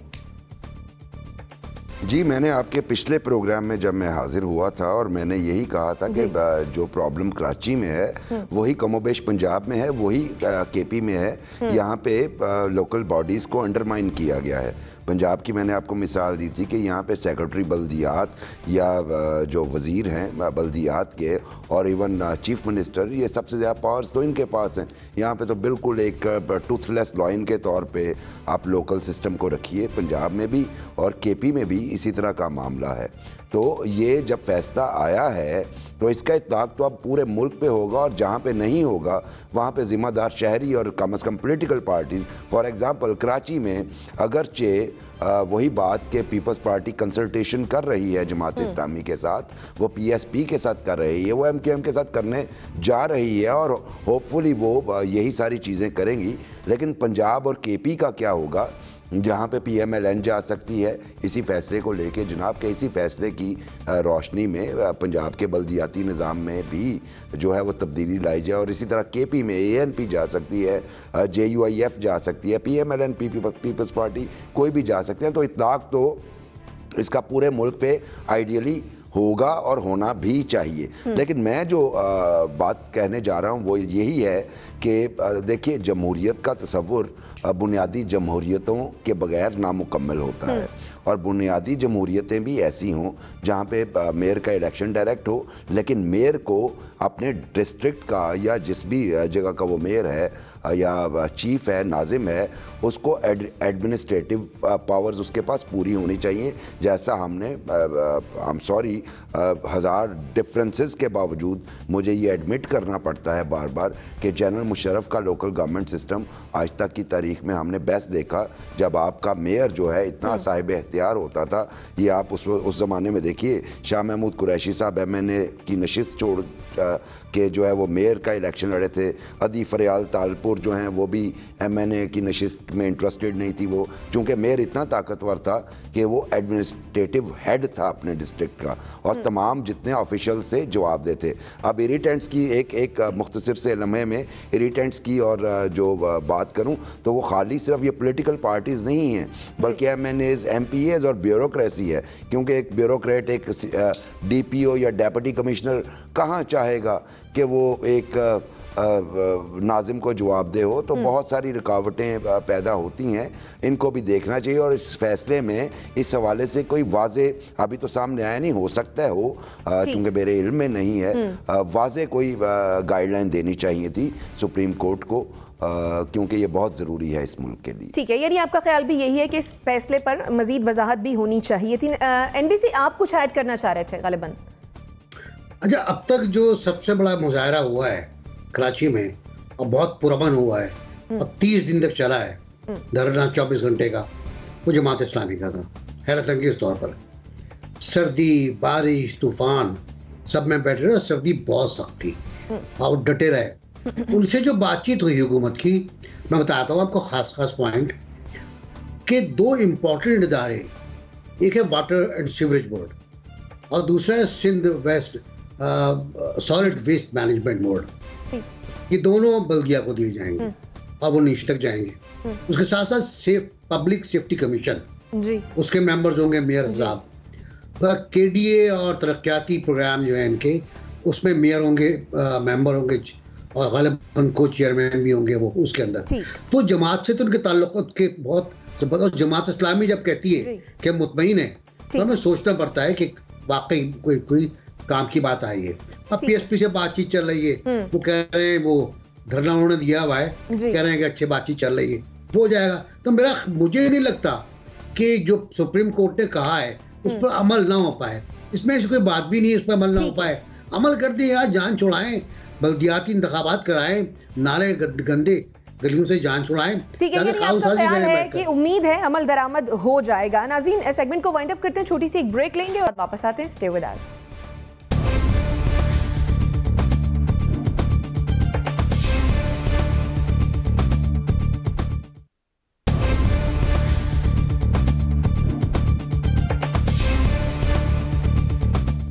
जी, मैंने आपके पिछले प्रोग्राम में जब मैं हाजिर हुआ था और मैंने यही कहा था कि जो प्रॉब्लम कराची में है वही कमोबेश पंजाब में है, वही KP में है। यहाँ पे लोकल बॉडीज़ को अंडरमाइन किया गया है। पंजाब की मैंने आपको मिसाल दी थी कि यहाँ पे सेक्रेटरी बल्दियात या जो वज़ीर हैं बल्दियात के और इवन चीफ मिनिस्टर, ये सबसे ज़्यादा पावर्स तो इनके पास हैं। यहाँ पे तो बिल्कुल एक टूथलेस लॉइन के तौर पे आप लोकल सिस्टम को रखिए। पंजाब में भी और KP में भी इसी तरह का मामला है। तो ये जब फैसला आया है तो इसका इत्तलाक तो अब पूरे मुल्क पे होगा, और जहाँ पे नहीं होगा वहाँ पे ज़िम्मेदार शहरी और कम से कम political parties. For example Karachi में अगरचे वही बात के पीपल्स पार्टी कंसल्टेशन कर रही है जमात इस्लामी के साथ, वो PSP के साथ कर रही है, वो MKM के साथ करने जा रही है, और होपफुली वो यही सारी चीज़ें करेंगी। लेकिन पंजाब और KP का क्या होगा, जहाँ पे PMLN जा सकती है इसी फैसले को लेके जनाब के, इसी फैसले की रोशनी में पंजाब के बल्दियाती निज़ाम में भी जो है वो तब्दीली लाई जाए, और इसी तरह KP में ANP जा सकती है, JUIF जा सकती है, PMLN पीपल्स पार्टी कोई भी जा सकते हैं। तो इत्तलाक तो इसका पूरे मुल्क पे आइडियली होगा और होना भी चाहिए। लेकिन मैं जो बात कहने जा रहा हूँ वो यही है कि देखिए, जमहूरियत का तसव्वुर बुनियादी जमहूरियतों के बगैर नामुकम्मल होता है, और बुनियादी जमहूरियतें भी ऐसी हों जहाँ पे मेयर का इलेक्शन डायरेक्ट हो, लेकिन मेयर को अपने डिस्ट्रिक्ट का या जिस भी जगह का वो मेयर है या चीफ है, नाजिम है, उसको एडमिनिस्ट्रेटिव पावर्स उसके पास पूरी होनी चाहिए। जैसा हमने I'm sorry हज़ार डिफरेंसेस के बावजूद मुझे ये एडमिट करना पड़ता है बार बार कि जनरल मुशर्रफ का लोकल गवर्नमेंट सिस्टम आज तक की तारीख में हमने बेस्ट देखा जब आपका मेयर जो है इतना साहिब इख्तियार होता था। ये आप उस ज़माने में देखिए, शाह महमूद कुरैशी साहब MNA की नशिस्त छोड़ के जो है वो मेयर का इलेक्शन लड़े थे। अदी फरियाल तालपुर जो हैं वो भी MNA की नशिस्त में इंटरेस्टेड नहीं थी, वो चूँकि मेयर इतना ताकतवर था कि वो एडमिनिस्ट्रेटिव हेड था अपने डिस्ट्रिक्ट का और तमाम जितने ऑफिशियल्स थे जवाब देते। अब इरिटेंट्स की एक मुख्तसर से लम्हे में इरिटेंट्स की और जो बात करूँ तो वो खाली सिर्फ ये पॉलिटिकल पार्टीज़ नहीं हैं बल्कि MNAs, MPAs और ब्यूरोक्रेसी है, क्योंकि एक ब्यूरोक्रेट एक DPO या डेप्यूटी कमिश्नर कहाँ चाहेगा कि वो एक नाजिम को जवाब दे हो, तो बहुत सारी रुकावटें पैदा होती हैं, इनको भी देखना चाहिए। और इस फैसले में इस हवाले से कोई वाजे अभी तो सामने आया नहीं, हो सकता है हो चूँकि मेरे इल्म में नहीं है, वाजे कोई गाइडलाइन देनी चाहिए थी सुप्रीम कोर्ट को, क्योंकि ये बहुत ज़रूरी है इस मुल्क के लिए।
ठीक है, यानी आपका ख्याल भी यही है कि इस फैसले पर मजीद वजाहत भी होनी चाहिए थी। NBC आप कुछ ऐड करना चाह रहे थे गालिबन?
अच्छा, अब तक जो सबसे बड़ा मुजाहरा हुआ है कराची में और बहुत पुरअमन हुआ है और 30 दिन तक चला है, धरना 24 घंटे का, वो जमात इस्लामी का था। हैरत अंगेज तौर पर सर्दी, बारिश, तूफान सब में बैठे रहे, सर्दी बहुत सख्त थी और डटे रहे। उनसे जो बातचीत हुई हुकूमत की, मैं बताता हूँ आपको खास खास पॉइंट कि 2 इम्पोर्टेंट इदारे, एक है वाटर एंड सीवरेज बोर्ड और दूसरा है Sindh waste solid waste management board. ये दोनों बल्दिया को दिए जाएंगे और वो नीचे तक जाएंगे। उसके साथ साथ पब्लिक सेफ्टी कमीशन जी, उसके मेंबर्स होंगे मेयर साहब। KDA और तरक्याती प्रोग्राम जो है इनके, उसमें मेयर होंगे, मेंबर होंगे और गालिबन को चेयरमैन भी होंगे वो उसके अंदर। तो जमात से तो उनके ताल्लुकात के बहुत जबरदस्त। जमात इस्लामी जब कहती है कि मुतमईन है तो हमें सोचना पड़ता है कि वाकई कोई काम की बात आई है। अब PSP से बातचीत चल रही है, वो कह रहे हैं, वो धरना उन्होंने दिया हुआ है, कह रहे हैं कि अच्छी बातचीत चल रही है, हो जाएगा। तो मुझे नहीं लगता कि जो सुप्रीम कोर्ट ने कहा है उस पर अमल ना हो पाए, इसमें ऐसी कोई बात भी नहीं है, उस पर अमल ना हो पाए। अमल कर दें यार, जान छुड़ाएं, बल्दियाती इंतखाबात कराएं, नाले गंदे गलियों से जान छुड़ाएं।
ठीक है, यानी आपका ख्याल है कि उम्मीद है अमल दरामद हो जाएगा। नाज़रीन, सेगमेंट को वाइंड अप करते हैं, छोटी सी एक ब्रेक लेंगे और वापस आते हैं। Stay with us.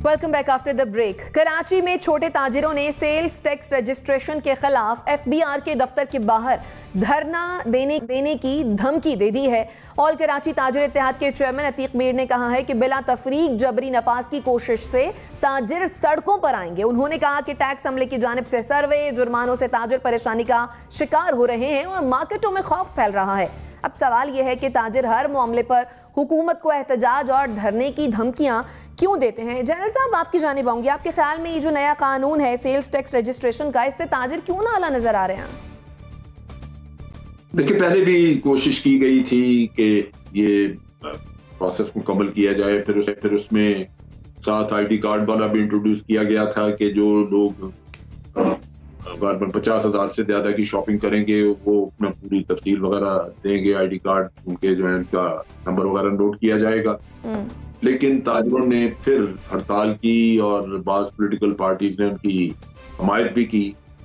Welcome back after the break. Karachi में छोटे ताजिरों ने सेल्स टैक्स रजिस्ट्रेशन के खिलाफ FBR के दफ्तर के बाहर धरना देने की धमकी दे दी है। ऑल कराची ताजिर इत्तेहाद के चेयरमैन अतीक मीर ने कहा है कि बिला तफरीक जबरी नफाज की कोशिश से ताजिर सड़कों पर आएंगे। उन्होंने कहा कि टैक्स अमले की जानिब से सर्वे, जुर्मानों से ताजिर परेशानी का शिकार हो रहे हैं और मार्केटों में खौफ फैल रहा है। अब सवाल यह है कि ताजिर हर मामले पर हुकूमत को एहतजाज और धरने की धमकियां क्यों देते हैं? जनरल साहब, आपकी जानिब आऊंगी। आपके ख्याल में ये जो नया कानून है सेल्स टैक्स रजिस्ट्रेशन का, इससे ताजिर क्यों ना आला नजर आ रहे हैं?
देखिए, पहले भी कोशिश की गई थी कि ये प्रोसेस मुकम्मल किया जाए, फिर उसमें साथ ID कार्ड वाला भी इंट्रोड्यूस किया गया था कि जो लोग 50,000 से ज्यादा की शॉपिंग करेंगे वो अपना पूरी तफसील वगैरह देंगे, ID कार्ड उनके जो है उनका नंबर वगैरह नोट किया जाएगा। लेकिन ताजिरों ने फिर हड़ताल की और बाज़ पॉलिटिकल पार्टीज ने उनकी हमायत भी की।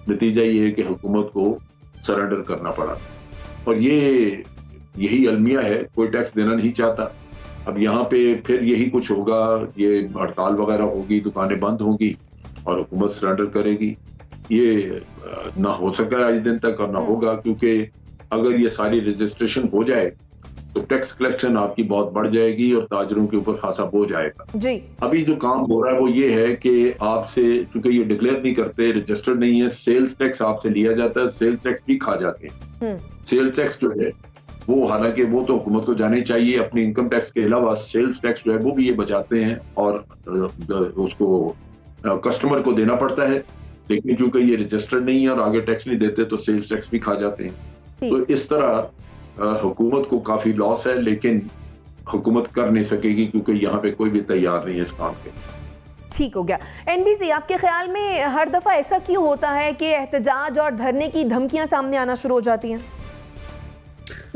नतीजा ये है कि हुकूमत को सरेंडर करना पड़ा और यही अलमिया है, कोई टैक्स देना नहीं चाहता। अब यहाँ पे फिर यही कुछ होगा, ये हड़ताल वगैरह होगी, दुकानें बंद होंगी और हुकूमत सरेंडर करेगी। ये ना हो सका आज दिन तक और ना होगा, क्योंकि अगर ये सारी रजिस्ट्रेशन हो जाए तो टैक्स कलेक्शन आपकी बहुत बढ़ जाएगी और ताजिरों के ऊपर खासा बोझ आएगा जी। अभी जो काम हो रहा है वो ये है कि आपसे, क्योंकि ये डिक्लेयर नहीं करते, रजिस्टर्ड नहीं है, सेल्स टैक्स आपसे लिया जाता है, सेल्स टैक्स भी खा जाते हैं। सेल्स टैक्स जो है वो, हालांकि वो तो हुकूमत को जाने चाहिए, अपने इनकम टैक्स के अलावा सेल्स टैक्स जो है वो भी ये बचाते हैं और उसको कस्टमर को देना पड़ता है। लेकिन चूंकि ये रजिस्टर्ड नहीं है और आगे टैक्स नहीं देते तो सेल्स टैक्स भी खा जाते हैं। तो इस तरह हुकूमत को काफी लॉस है, लेकिन हुकूमत कर नहीं सकेगी क्योंकि यहाँ पे कोई भी तैयार नहीं है इस काम के।
ठीक हो गया। NBC, आपके ख्याल में हर दफ़ा ऐसा क्यों होता है कि एहतजाज और धरने की धमकियां सामने आना शुरू हो जाती हैं?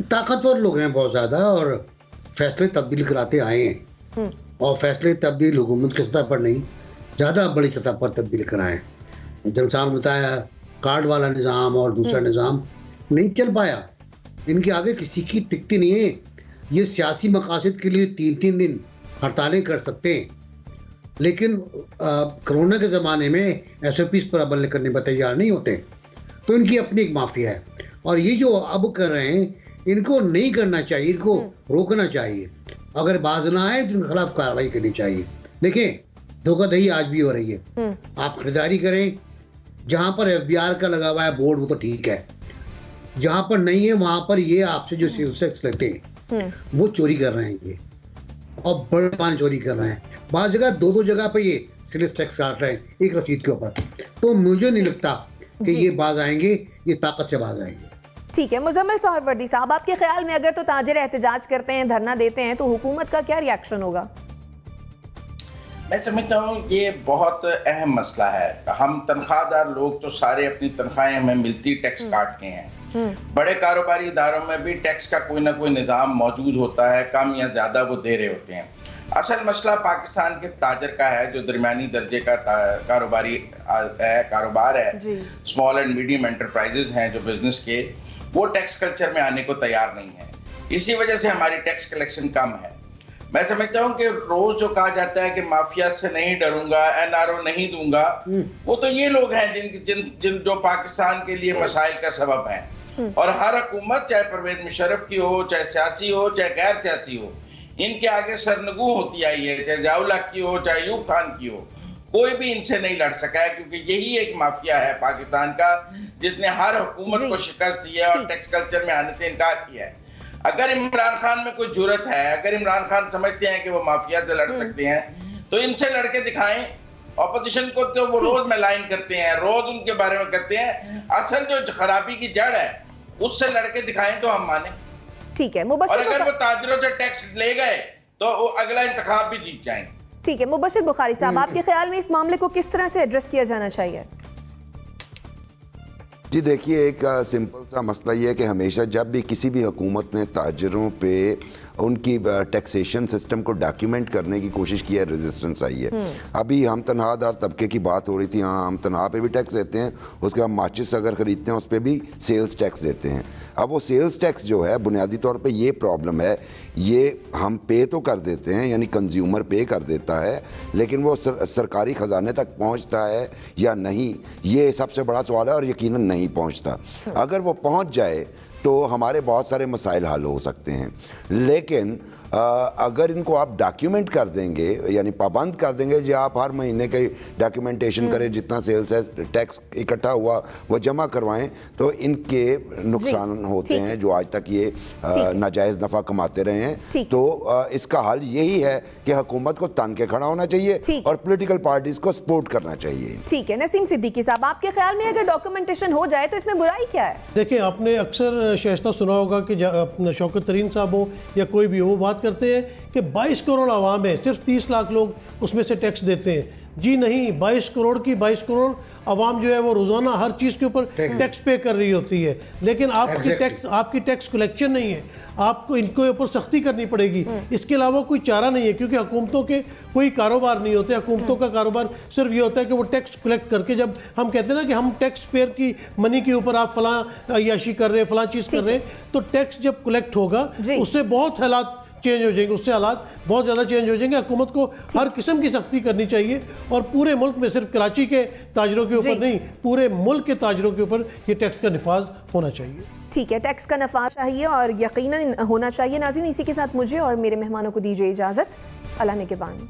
ताकतवर लोग हैं बहुत ज़्यादा और फैसले तब्दील कराते आए हैं, और फैसले तब्दील हुकूमत की सतह पर नहीं, ज़्यादा बड़ी सतह पर तब्दील कराएं। जनसाम ने बताया कार्ड वाला निज़ाम और दूसरा निज़ाम नहीं चल पाया, इनके आगे किसी की टिकती नहीं है। ये सियासी मकासद के लिए 3-3 दिन हड़तालें कर सकते हैं, लेकिन कोरोना के ज़माने में SOPs पर अमल करने पर तैयार नहीं होते। तो इनकी अपनी एक माफिया है, और ये जो अब कर रहे हैं इनको नहीं करना चाहिए, इनको रोकना चाहिए। अगर बाज ना आए तो उनके खिलाफ कार्रवाई करनी चाहिए। देखें, धोखाधड़ी आज भी हो रही है। आप खरीदारी करें, जहाँ पर FBR का लगा हुआ है बोर्ड वो तो ठीक है, जहाँ पर नहीं है वहाँ पर ये आपसे जो सेल्स टैक्स लेते हैं वो चोरी कर रहे हैं ये, और बड़े पैमाने चोरी कर रहे हैं। बाज़ जगह 2-2 जगह पे ये सेल्स टैक्स काट रहे हैं एक रसीद के ऊपर। तो मुझे नहीं लगता कि ये बाज आएंगे, ये ताकत से बाज आएंगे।
ठीक है, मुजम्मिल सोहरवर्दी साहब, आपके ख्याल में अगर तो ताजिर एहतजाज करते हैं, धरना देते हैं, तो हुकूमत का क्या रिएक्शन होगा?
मैं समझता हूँ ये बहुत अहम मसला है। हम तनख्वाहदार लोग तो सारे अपनी तनख्वाहें हमें मिलती टैक्स काट के हैं। बड़े कारोबारी इदारों में भी टैक्स का कोई ना कोई निज़ाम मौजूद होता है, कम या ज़्यादा वो दे रहे होते हैं। असल मसला पाकिस्तान के ताजर का है, जो दरमियानी दर्जे का कारोबार है, स्मॉल एंड मीडियम एंटरप्राइजेज हैं जो बिजनेस के, वो टैक्स कल्चर में आने को तैयार नहीं है। इसी वजह से हमारी टैक्स कलेक्शन कम है। मैं समझता हूँ कि रोज जो कहा जाता है कि माफिया से नहीं डरूंगा, NRO नहीं दूंगा, वो तो ये लोग हैं जिन जो पाकिस्तान के लिए मसाइल का सबब हैं। और हर हुकूमत, चाहे परवेज मुशर्रफ की हो, चाहे सियासी हो, चाहे गैर सियासी हो, इनके आगे सरनगू होती आई है, चाहे ज़िया-उल हक की हो, चाहे अयूब खान की हो, कोई भी इनसे नहीं लड़ सका है, क्योंकि यही एक माफिया है पाकिस्तान का जिसने हर हुकूमत को शिकस्त दी है और टैक्स कल्चर में आने से इनकार किया है। अगर इमरान खान में कोई जुर्रत है, अगर इमरान खान समझते हैं कि वो माफिया से लड़ सकते हैं, तो इनसे लड़के दिखाएं। ऑपोजिशन को तो वो रोज मेलाइन करते हैं, रोज उनके बारे में करते हैं। असल जो खराबी की जड़ है उससे लड़के दिखाएं तो हम माने।
ठीक है,
और अगर वो ताजरों से टैक्स ले गए तो वो अगला इंतखाब भी जीत जाएंगे।
ठीक है, मुबशिर बुखारी साहब, आपके ख्याल में इस मामले को किस तरह से एड्रेस किया जाना चाहिए?
जी देखिए, एक सिंपल सा मसला ये है कि हमेशा जब भी किसी भी हुकूमत ने ताजरों पे उनकी टैक्सेशन सिस्टम को डॉक्यूमेंट करने की कोशिश की है, रेजिस्टेंस आई है। अभी हम तनख्वाहदार तबके की बात हो रही थी, हाँ हम तनख्वाह पे भी टैक्स देते हैं, उसके बाद माचिस अगर ख़रीदते हैं उस पर भी सेल्स टैक्स देते हैं। अब वो सेल्स टैक्स जो है बुनियादी तौर पे ये प्रॉब्लम है, ये हम पे तो कर देते हैं, यानी कंज्यूमर पे कर देता है, लेकिन वो सरकारी ख़जाने तक पहुँचता है या नहीं, ये सबसे बड़ा सवाल है, और यकीनन नहीं पहुँचता। अगर वो पहुँच जाए तो हमारे बहुत सारे मसाइल हल हो सकते हैं। लेकिन अगर इनको आप डॉक्यूमेंट कर देंगे, यानी पाबंद कर देंगे कि आप हर महीने की डॉक्यूमेंटेशन करें, जितना सेल्स है टैक्स इकट्ठा हुआ वो जमा करवाएं, तो इनके नुकसान होते हैं जो आज तक ये नाजायज़ नफ़ा कमाते रहे हैं। तो इसका हल यही है कि हुकूमत को तन के खड़ा होना चाहिए और पोलिटिकल पार्टीज को सपोर्ट करना चाहिए।
ठीक है, नसीम सिद्दीकी साहब, आपके ख्याल में अगर डॉक्यूमेंटेशन हो जाए तो इसमें बुराई क्या है?
देखिए, आपने अक्सर शाइस्ता सुना होगा कि शौकत तरीन साहब हो या कोई भी हो, वो बात करते हैं कि 22 करोड़ आवाम है, सिर्फ 30 लाख लोग उसमें से टैक्स देते हैं। जी नहीं, 22 करोड़ आवाम जो है वो रोजाना हर चीज़ के ऊपर टैक्स पे कर रही होती है, लेकिन आपकी टैक्स कलेक्शन नहीं है। आपको इनके ऊपर सख्ती करनी पड़ेगी, इसके अलावा कोई चारा नहीं है, क्योंकि हुकूमतों के कोई कारोबार नहीं होते। हुकूमतों का कारोबार सिर्फ ये होता है कि वो टैक्स कलेक्ट करके, जब हम कहते हैं ना कि हम टैक्स पेयर की मनी के ऊपर आप फलां अय्याशी कर रहे हैं, फलां चीज़ कर रहे हैं, तो टैक्स जब कलेक्ट होगा उससे बहुत हालात चेंज हो जाएंगे, उससे हालात बहुत ज़्यादा चेंज हो जाएंगे। हुकूमत को हर किस्म की सख्ती करनी चाहिए, और पूरे मुल्क में, सिर्फ कराची के ताजरों के ऊपर नहीं, पूरे मुल्क के ताजरों के ऊपर ये टैक्स का नफाज होना चाहिए।
ठीक है, टैक्स का नफाज चाहिए और यकीनन होना चाहिए। नाज़रीन, इसी के साथ मुझे और मेरे मेहमानों को दीजिए इजाज़त। अल्लाह ने के बानी।